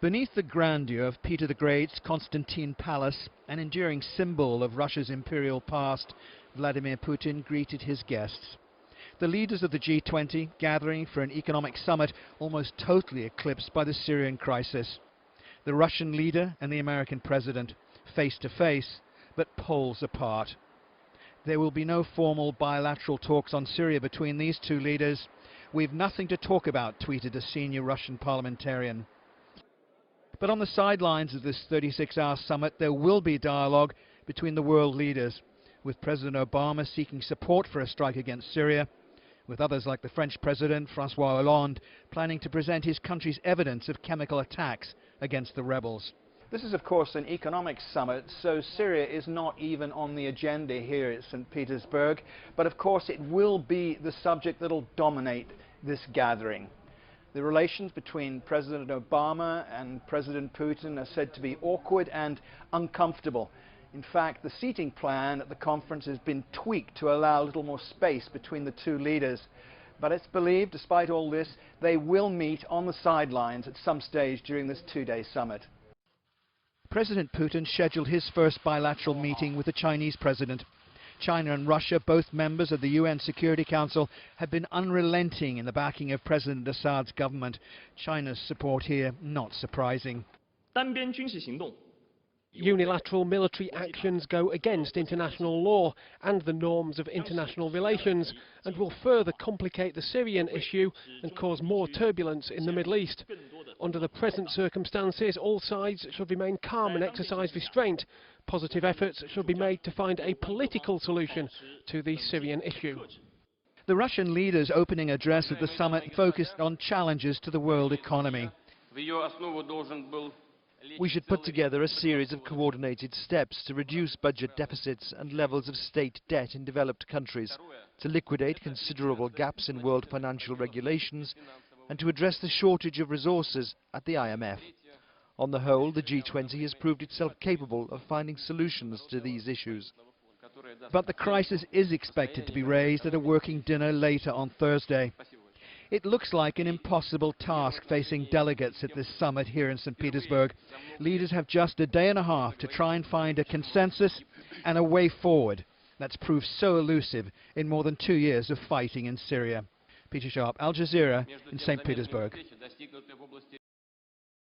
Beneath the grandeur of Peter the Great's Constantine Palace, an enduring symbol of Russia's imperial past, Vladimir Putin greeted his guests. The leaders of the G20 gathering for an economic summit almost totally eclipsed by the Syrian crisis. The Russian leader and the American president face to face, but poles apart. There will be no formal bilateral talks on Syria between these two leaders. "We've nothing to talk about," tweeted a senior Russian parliamentarian. But on the sidelines of this 36-hour summit, there will be dialogue between the world leaders, with President Obama seeking support for a strike against Syria, with others like the French President François Hollande planning to present his country's evidence of chemical attacks against the rebels. This is, of course, an economic summit, so Syria is not even on the agenda here at St. Petersburg, but of course it will be the subject that will dominate this gathering. The relations between President Obama and President Putin are said to be awkward and uncomfortable. In fact, the seating plan at the conference has been tweaked to allow a little more space between the two leaders. But it's believed, despite all this, they will meet on the sidelines at some stage during this two-day summit. President Putin scheduled his first bilateral meeting with the Chinese president. China and Russia, both members of the UN Security Council, have been unrelenting in the backing of President Assad's government. China's support here not surprising. Unilateral military actions go against international law and the norms of international relations, and will further complicate the Syrian issue and cause more turbulence in the Middle East. Under the present circumstances, all sides should remain calm and exercise restraint. Positive efforts should be made to find a political solution to the Syrian issue. The Russian leader's opening address at the summit focused on challenges to the world economy. We should put together a series of coordinated steps to reduce budget deficits and levels of state debt in developed countries, to liquidate considerable gaps in world financial regulations, and to address the shortage of resources at the IMF. On the whole, the G20 has proved itself capable of finding solutions to these issues. But the crisis is expected to be raised at a working dinner later on Thursday. It looks like an impossible task facing delegates at this summit here in St. Petersburg. Leaders have just a day and a half to try and find a consensus and a way forward that's proved so elusive in more than 2 years of fighting in Syria. Peter Sharp, Al Jazeera in St. Petersburg.